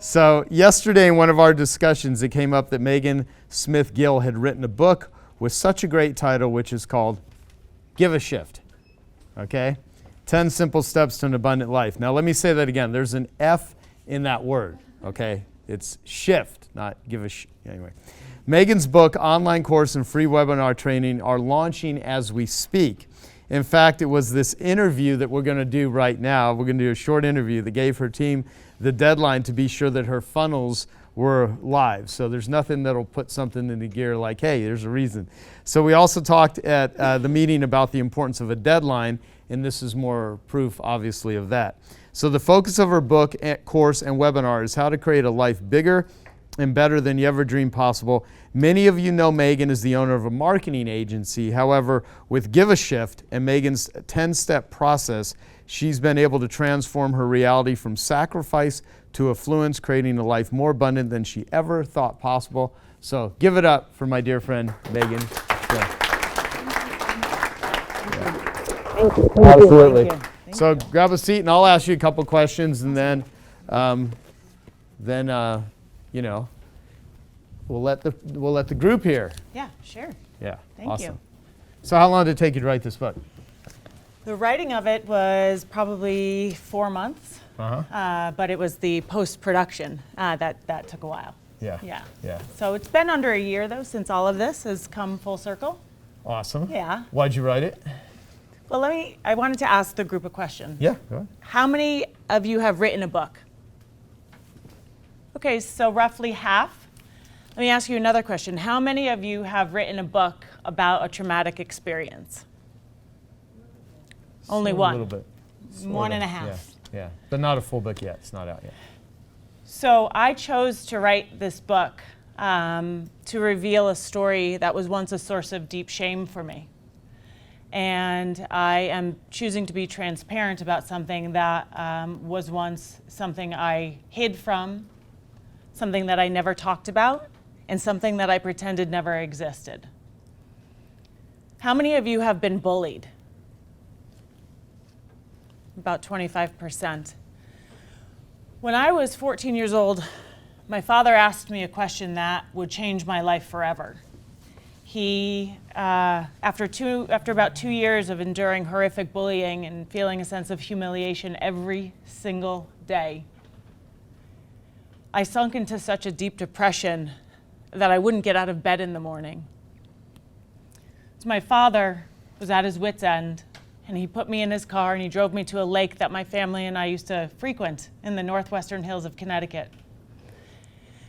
So yesterday in one of our discussions, it came up that Megan Smith Gill had written a book with such a great title, which is called Give a Shift. Okay? 10 Simple Steps to an Abundant Life. Now let me say that again. There's an F in that word. Okay? It's shift, not give a anyway. Megan's book, online course, and free webinar training are launching as we speak. In fact, it was this interview that we're going to do right now. We're going to do a short interview that gave her team the deadline to be sure that her funnels were live. So there's nothing that'll put something into gear like, hey, there's a reason. So we also talked at the meeting about the importance of a deadline, and this is more proof, obviously, of that. So the focus of her book, course, and webinar is how to create a life bigger and better than you ever dreamed possible. Many of you know Megan is the owner of a marketing agency. However, with Give a Shift and Megan's 10-step process, she's been able to transform her reality from sacrifice to affluence, creating a life more abundant than she ever thought possible. So give it up for my dear friend, Megan. Thank you. Absolutely. Thank you. So grab a seat and I'll ask you a couple questions, and then you know, we'll let the group hear. Yeah, sure. Yeah, Thank awesome. you. So how long did it take you to write this book? The writing of it was probably 4 months, but it was the post-production that took a while. Yeah. So it's been under a year, though, since all of this has come full circle. Awesome. Yeah. Why'd you write it? Well, I wanted to ask the group a question. Yeah, go ahead. How many of you have written a book? Okay, so roughly half. Let me ask you another question. How many of you have written a book about a traumatic experience? Only one. A little bit. One and a half. Yeah, but not a full book yet. It's not out yet. So I chose to write this book to reveal a story that was once a source of deep shame for me. And I am choosing to be transparent about something that was once something I hid from, something that I never talked about, and something that I pretended never existed. How many of you have been bullied? About 25%. When I was 14 years old, my father asked me a question that would change my life forever. He, after about 2 years of enduring horrific bullying and feeling a sense of humiliation every single day, I sunk into such a deep depression that I wouldn't get out of bed in the morning. So my father was at his wit's end, and he put me in his car and he drove me to a lake that my family and I used to frequent in the northwestern hills of Connecticut.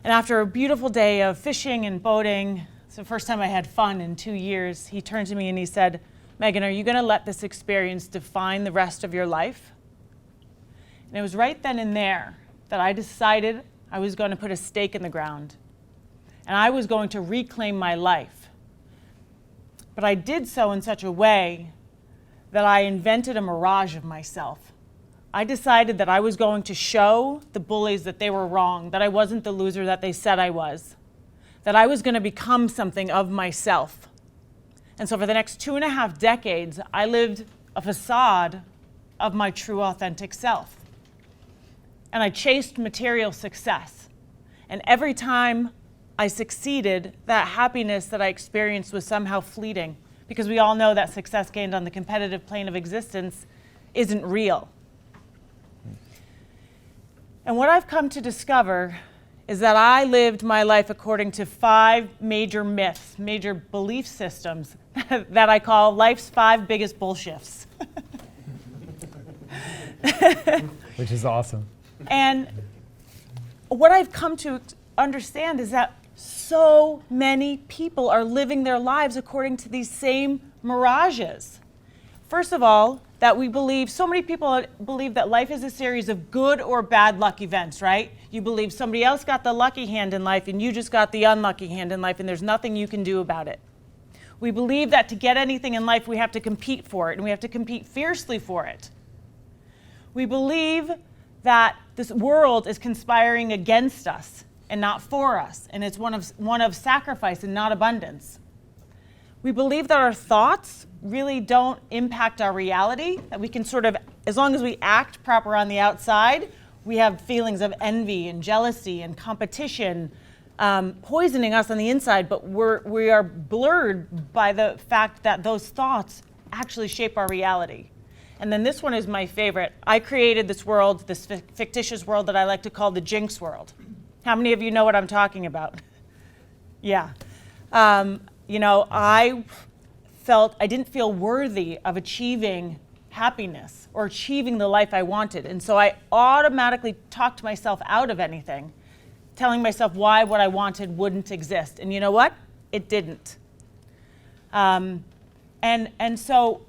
And after a beautiful day of fishing and boating, it's the first time I had fun in 2 years, he turned to me and he said, "Megan, are you going to let this experience define the rest of your life?" And it was right then and there that I decided I was going to put a stake in the ground and I was going to reclaim my life. But I did so in such a way that I invented a mirage of myself. I decided that I was going to show the bullies that they were wrong, that I wasn't the loser that they said I was, that I was going to become something of myself. And so for the next 2.5 decades, I lived a facade of my true, authentic self. And I chased material success. And every time I succeeded, that happiness that I experienced was somehow fleeting, because we all know that success gained on the competitive plane of existence isn't real. And what I've come to discover is that I lived my life according to 5 major myths, major belief systems that I call life's 5 biggest bullshifts. Which is awesome. And what I've come to understand is that so many people are living their lives according to these same mirages. First of all, that we believe, so many people believe that life is a series of good or bad luck events, right? You believe somebody else got the lucky hand in life and you just got the unlucky hand in life and there's nothing you can do about it. We believe that to get anything in life, we have to compete for it and we have to compete fiercely for it. We believe that this world is conspiring against us and not for us, and it's one of sacrifice and not abundance. We believe that our thoughts really don't impact our reality, that we can sort of, as long as we act proper on the outside, We have feelings of envy and jealousy and competition poisoning us on the inside, but we are blurred by the fact that those thoughts actually shape our reality. And then this one is my favorite. I created this world, this fictitious world that I like to call the Jinx World. How many of you know what I'm talking about? Yeah. You know, I didn't feel worthy of achieving happiness or achieving the life I wanted. And so I automatically talked myself out of anything, telling myself why what I wanted wouldn't exist. And you know what? It didn't. And so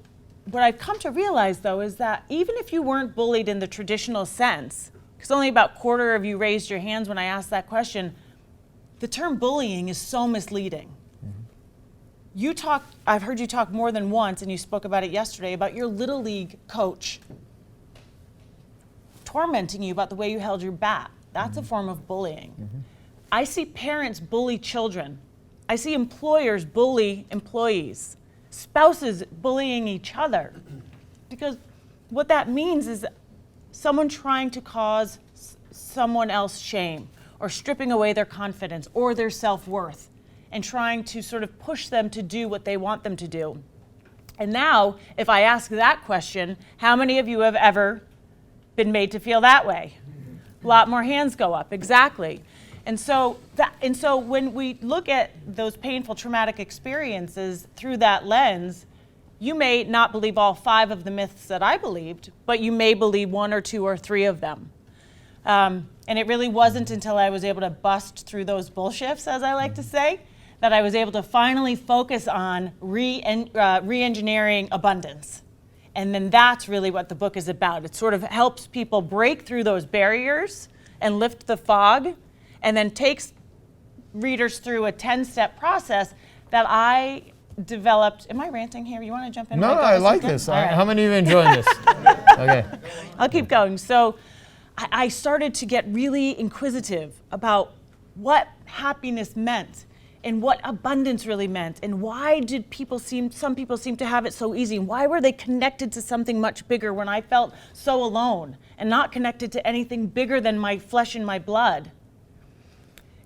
what I've come to realize, though, is that even if you weren't bullied in the traditional sense, because only about a quarter of you raised your hands when I asked that question, the term bullying is so misleading. I've heard you talk more than once, and you spoke about it yesterday, about your Little League coach tormenting you about the way you held your bat. That's a form of bullying. I see parents bully children. I see employers bully employees, spouses bullying each other. Because what that means is someone trying to cause someone else shame, or stripping away their confidence or their self-worth, and trying to sort of push them to do what they want them to do. And now, if I ask that question, how many of you have ever been made to feel that way? A lot more hands go up, exactly. And so when we look at those painful, traumatic experiences through that lens, you may not believe all 5 of the myths that I believed, but you may believe 1 or 2 or 3 of them. And it really wasn't until I was able to bust through those bullshifts, as I like to say, that I was able to finally focus on re-engineering abundance. And then that's really what the book is about. It sort of helps people break through those barriers and lift the fog, and then takes readers through a 10-step process that I developed. Am I ranting here? You want to jump in? No, I like this. Right. How many of you enjoying this? Okay. I'll keep going. So I started to get really inquisitive about what happiness meant, and what abundance really meant, and why did some people seem to have it so easy, and why were they connected to something much bigger when I felt so alone and not connected to anything bigger than my flesh and my blood?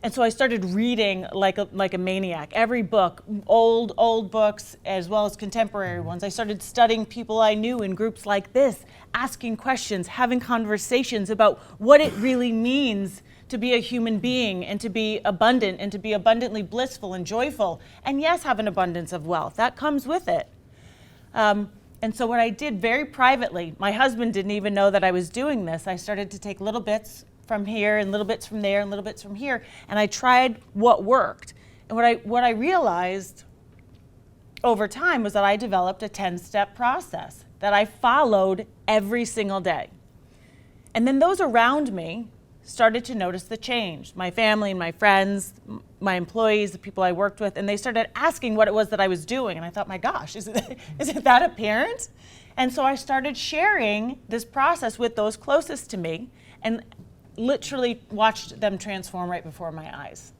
And so I started reading like a maniac, every book, old books as well as contemporary ones. I started studying people I knew in groups like this, asking questions, having conversations about what it really means to be a human being, and to be abundant, and to be abundantly blissful and joyful, and yes, have an abundance of wealth. That comes with it. And so what I did very privately, my husband didn't even know that I was doing this. I started to take little bits from here and little bits from there and little bits from here, and I tried what worked. And what I realized over time was that I developed a 10-step process that I followed every single day. And then those around me started to notice the change. My family and my friends, my employees, the people I worked with, and they started asking what it was that I was doing. And I thought, my gosh, is it that apparent? And so I started sharing this process with those closest to me, and literally watched them transform right before my eyes.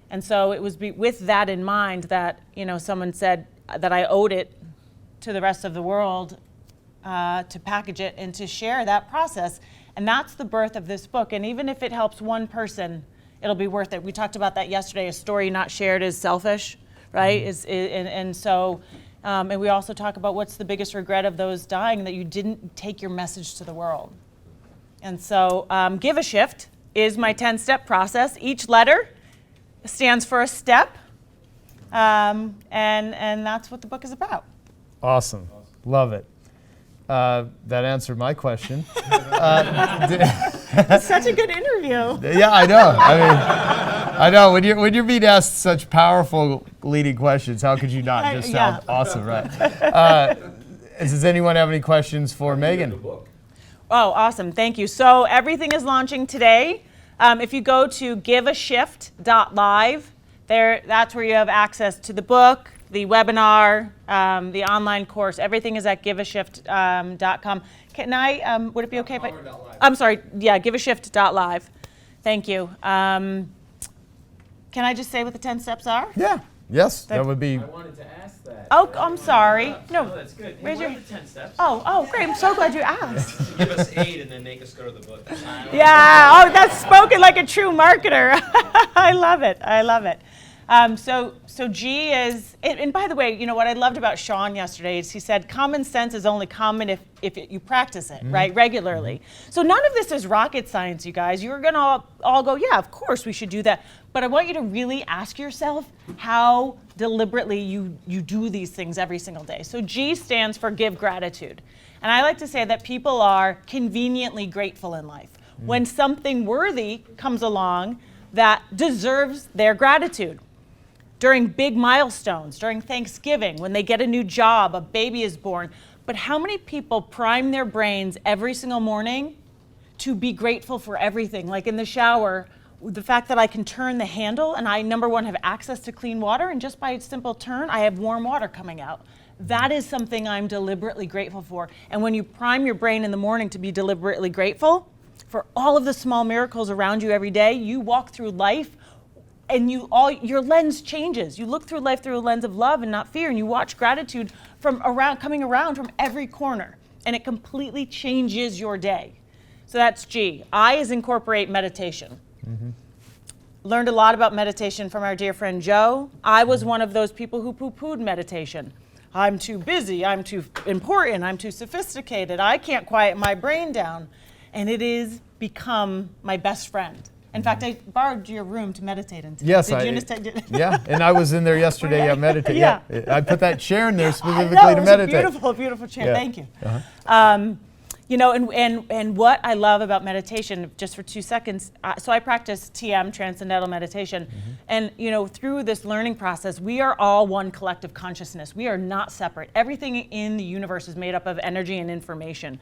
And so it was with that in mind that, someone said that I owed it to the rest of the world to package it and to share that process. And that's the birth of this book. And even if it helps one person, it'll be worth it. We talked about that yesterday. A story not shared is selfish, right? And we also talk about what's the biggest regret of those dying, that you didn't take your message to the world. And so Give a Shift is my 10-step process. Each letter stands for a step. And that's what the book is about. Awesome. Love it. That answered my question. It's such a good interview. Yeah, I know. I know. When you're being asked such powerful leading questions, how could you not just sound awesome, right? Does anyone have any questions for Megan? Oh, awesome. Thank you. So everything is launching today. If you go to giveashift.live, that's where you have access to the book, the webinar, the online course. Everything is at giveashift.com. Can I, would it be okay if I'm sorry, giveashift.live. Thank you. Can I just say what the 10 steps are? Yeah. Yes, that would be. I wanted to ask that. Oh, I'm sorry. No, that's good. raise What your- are the 10 steps? Oh, great. I'm so glad you asked. To give us 8 and then make us go to the book. Yeah. Oh, that's spoken like a true marketer. I love it. I love it. So G is, and by the way, you know what I loved about Sean yesterday is he said common sense is only common if you practice it, right, regularly. So none of this is rocket science, you guys. You're going to all go, yeah, of course we should do that. But I want you to really ask yourself how deliberately you do these things every single day. So G stands for give gratitude. And I like to say that people are conveniently grateful in life. When something worthy comes along that deserves their gratitude. During big milestones, during Thanksgiving, when they get a new job, a baby is born. But how many people prime their brains every single morning to be grateful for everything? Like in the shower, the fact that I can turn the handle and I, number one, have access to clean water, and just by a simple turn, I have warm water coming out. That is something I'm deliberately grateful for. And when you prime your brain in the morning to be deliberately grateful for all of the small miracles around you every day, you walk through life and your lens changes. You look through life through a lens of love and not fear, and you watch gratitude coming around from every corner, and it completely changes your day. So that's G. I is incorporate meditation. Learned a lot about meditation from our dear friend Joe. I was one of those people who poo-pooed meditation. I'm too busy, I'm too important, I'm too sophisticated, I can't quiet my brain down. And it has become my best friend. In fact, I borrowed your room to meditate in today. Yes, yeah, and I was in there yesterday meditating. Yeah. I put that chair in there specifically I know, to it was meditate. a beautiful, beautiful chair. Yeah. Thank you. You know, and what I love about meditation, just for 2 seconds, so I practice TM, Transcendental Meditation, and you know, through this learning process, we are all one collective consciousness. We are not separate. Everything in the universe is made up of energy and information.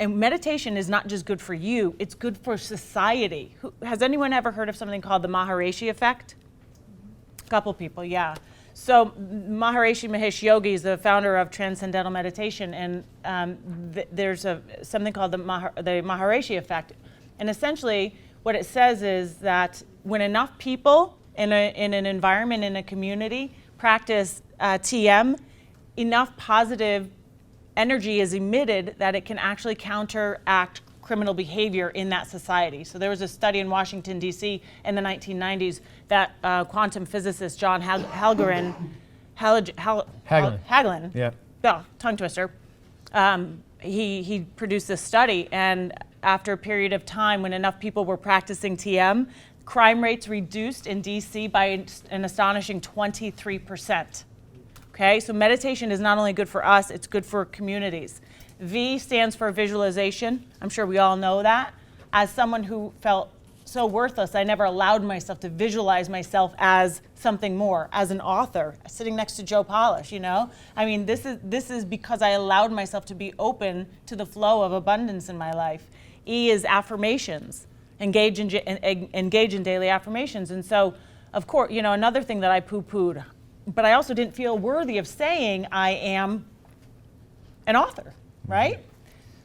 And meditation is not just good for you, it's good for society. Has anyone ever heard of something called the Maharishi Effect? A couple people, yeah. So Maharishi Mahesh Yogi is the founder of Transcendental Meditation, and there's something called the Maharishi Effect. And essentially what it says is that when enough people in an environment, in a community, practice TM, enough positive energy is emitted that it can actually counteract criminal behavior in that society. So there was a study in Washington, D.C. in the 1990s that quantum physicist John Hagelin, Yeah. oh, tongue twister, he produced this study, and after a period of time when enough people were practicing TM, crime rates reduced in D.C. by an astonishing 23%. Okay, so meditation is not only good for us, it's good for communities. V stands for visualization. I'm sure we all know that. As someone who felt so worthless, I never allowed myself to visualize myself as something more, as an author, sitting next to Joe Polish, you know? I mean, this is because I allowed myself to be open to the flow of abundance in my life. E is affirmations. Engage in daily affirmations. And so, of course, you know, another thing that I poo-pooed, but I also didn't feel worthy of saying I am an author, right?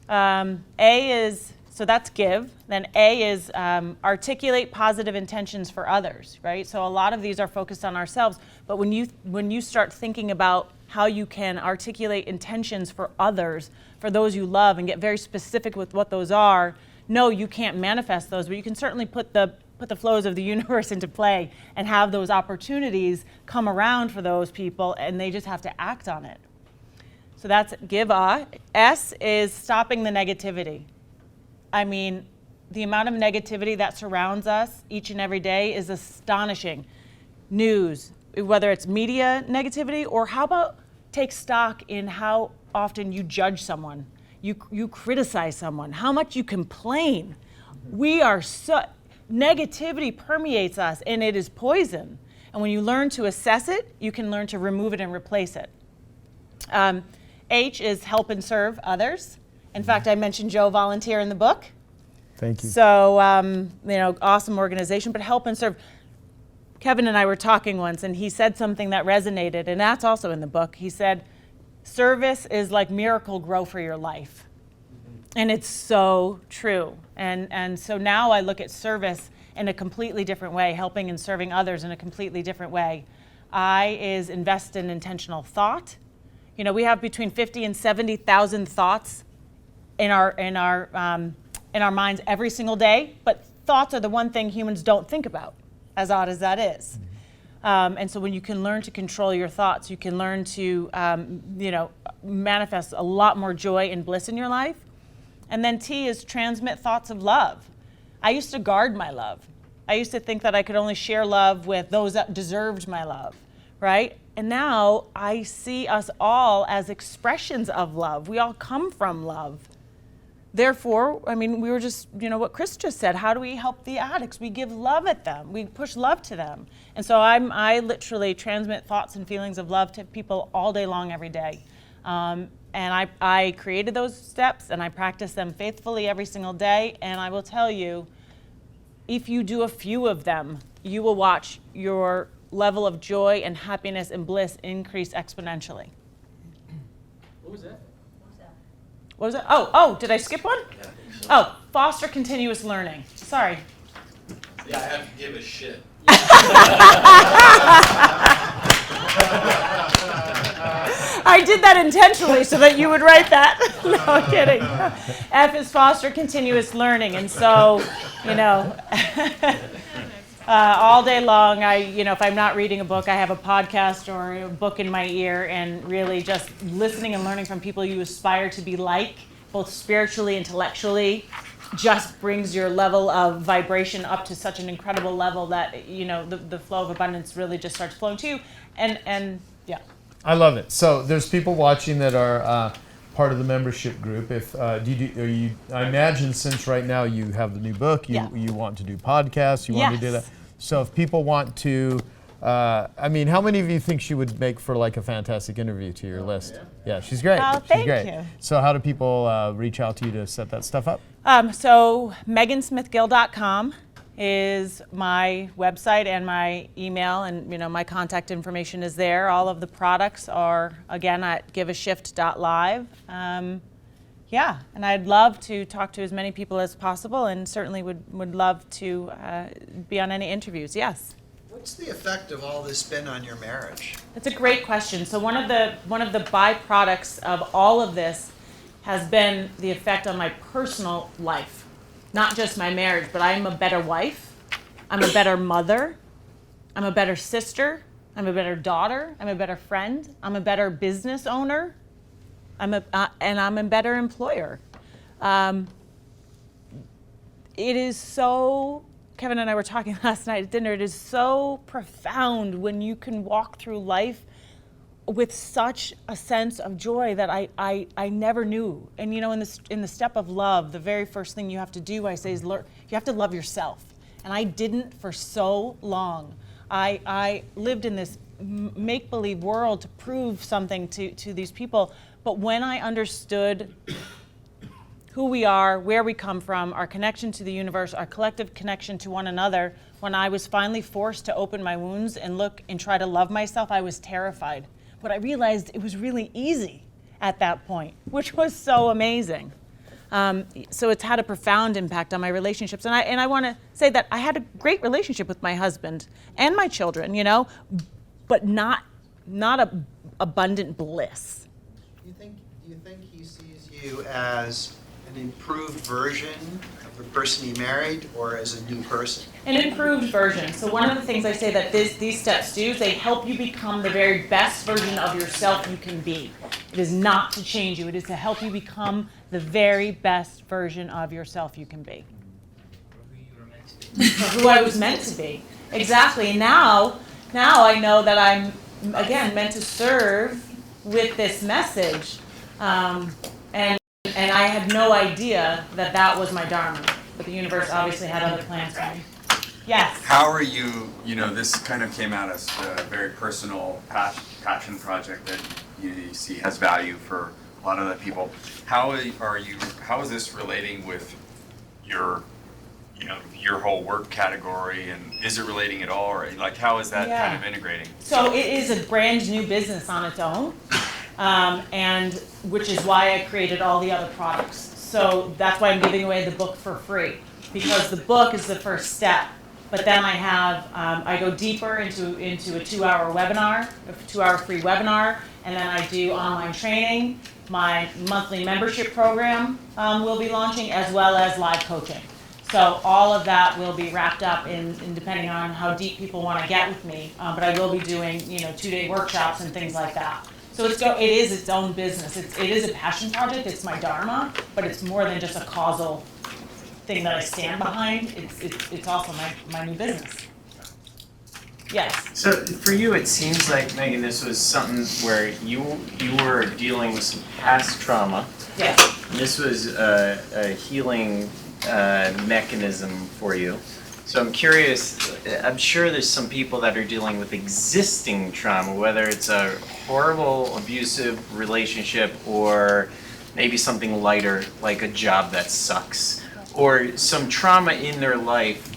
A is, so that's give. Then A is articulate positive intentions for others, right? So a lot of these are focused on ourselves, but when you start thinking about how you can articulate intentions for others, for those you love, and get very specific with what those are, no, you can't manifest those, but you can certainly put the flows of the universe into play and have those opportunities come around for those people, and they just have to act on it. So that's give. S is stopping the negativity. I mean, the amount of negativity that surrounds us each and every day is astonishing. News, whether it's media negativity, or how about take stock in how often you judge someone, you criticize someone, how much you complain. We are so, negativity permeates us, and it is poison. And when you learn to assess it, you can learn to remove it and replace it. H is help and serve others. In fact, I mentioned Joe Volunteer in the book. Thank you. So, you know, awesome organization, but help and serve. Kevin and I were talking once, and he said something that resonated, and that's also in the book. He said, service is like miracle grow for your life. And it's so true. And so now I look at service in a completely different way, helping and serving others in a completely different way. I is invest in intentional thought. You know, we have between 50 and 70,000 thoughts in our minds every single day, but thoughts are the one thing humans don't think about, as odd as that is. And so when you can learn to control your thoughts, you can learn to, manifest a lot more joy and bliss in your life. And then T is transmit thoughts of love. I used to guard my love. I used to think that I could only share love with those that deserved my love, right? And now I see us all as expressions of love. We all come from love. Therefore, I mean, we were just, what Chris just said, how do we help the addicts? We give love at them. We push love to them. And so I literally transmit thoughts and feelings of love to people all day long, every day. And I created those steps and I practice them faithfully every single day. And I will tell you, if you do a few of them, you will watch your level of joy and happiness and bliss increase exponentially. What was that? What was it? Oh, did I skip one? Yeah. Oh, foster continuous learning. Sorry. Yeah, I have to give a shit. I did that intentionally so that you would write that. No, I'm kidding. F is foster continuous learning. And so, all day long, if I'm not reading a book, I have a podcast or a book in my ear, and really just listening and learning from people you aspire to be like, both spiritually, intellectually, just brings your level of vibration up to such an incredible level that, the flow of abundance really just starts flowing to you. And yeah. I love it. So there's people watching that are part of the membership group. If I imagine since right now you have the new book, you want to do podcasts, you want to do that. So if people want to, how many of you think she would make for like a fantastic interview to your list? Yeah, she's great. Oh, she's great. thank you. So how do people reach out to you to set that stuff up? So megansmithgill.com is my website, and my email and my contact information is there. All of the products are again at giveashift.live. And I'd love to talk to as many people as possible, and certainly would love to be on any interviews. Yes. What's the effect of all this been on your marriage? That's a great question. So one of the byproducts of all of this has been the effect on my personal life. Not just my marriage, but I'm a better wife, I'm a better mother, I'm a better sister, I'm a better daughter, I'm a better friend, I'm a better business owner, and I'm a better employer. It is so, Kevin and I were talking last night at dinner, it is so profound when you can walk through life with such a sense of joy that I never knew. And in the step of love, the very first thing you have to do, I say, is you have to love yourself. And I didn't for so long. I lived in this make-believe world to prove something to these people. But when I understood who we are, where we come from, our connection to the universe, our collective connection to one another, when I was finally forced to open my wounds and look and try to love myself, I was terrified. But I realized it was really easy at that point, which was so amazing. So it's had a profound impact on my relationships. And I want to say that I had a great relationship with my husband and my children, but not abundant bliss. Do you think he sees you as an improved version of the person he married, or as a new person? An improved version. So one of the things I say that these steps do is they help you become the very best version of yourself you can be. It is not to change you. It is to help you become the very best version of yourself you can be. Who I was meant to be. Exactly. And now I know that I'm, again, meant to serve with this message. And I had no idea that was my dharma. But the universe obviously had other plans for me. Yes. How are you, this kind of came out as a very personal passion project that you see has value for a lot of the people. How is this relating with your whole work category, and is it relating at all, or how is that kind of integrating? So it is a brand new business on its own, and which is why I created all the other products. So that's why I'm giving away the book for free, because the book is the first step. But then I go deeper into a 2-hour webinar, a 2-hour free webinar, and then I do online training. My monthly membership program will be launching, as well as live coaching. So all of that will be wrapped up in depending on how deep people want to get with me. But I will be doing 2-day workshops and things like that. So it is its own business. It is a passion project. It's my dharma, but it's more than just a causal thing that I stand behind. It's also my new business. Yes. So for you, it seems like, Megan, this was something where you were dealing with some past trauma. Yes. And this was a healing mechanism for you. So I'm curious, I'm sure there's some people that are dealing with existing trauma, whether it's a horrible, abusive relationship or maybe something lighter, like a job that sucks, or some trauma in their life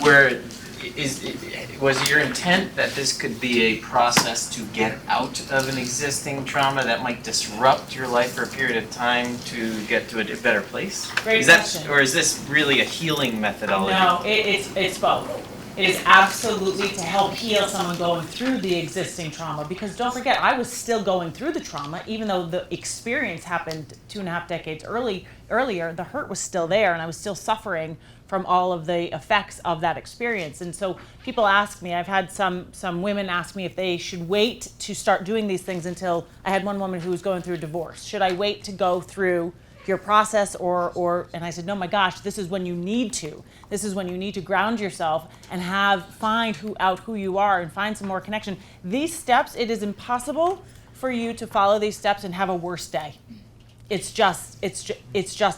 where was it your intent that this could be a process to get out of an existing trauma that might disrupt your life for a period of time to get to a better place? Great question. Or is this really a healing methodology? No, it's both. It is absolutely to help heal someone going through the existing trauma, because don't forget, I was still going through the trauma, even though the experience happened 2.5 decades earlier, the hurt was still there, and I was still suffering from all of the effects of that experience. And so people ask me, I've had some women ask me if they should wait to start doing these things until, I had one woman who was going through a divorce. Should I wait to go through your process and I said, no, my gosh, this is when you need to. This is when you need to ground yourself and find out who you are and find some more connection. These steps, it is impossible for you to follow these steps and have a worse day. It's just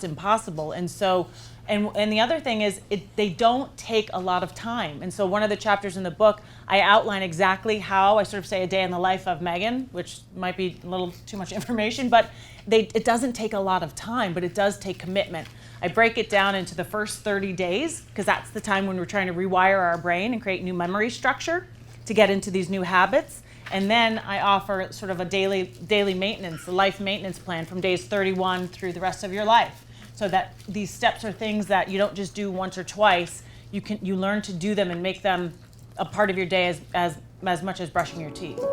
impossible. And so, and the other thing is, they don't take a lot of time. And so one of the chapters in the book, I outline exactly how I sort of say a day in the life of Megan, which might be a little too much information, but it doesn't take a lot of time, but it does take commitment. I break it down into the first 30 days, because that's the time when we're trying to rewire our brain and create new memory structure to get into these new habits. And then I offer sort of a daily maintenance, a life maintenance plan from days 31 through the rest of your life. So that these steps are things that you don't just do once or twice. You learn to do them and make them a part of your day as much as brushing your teeth.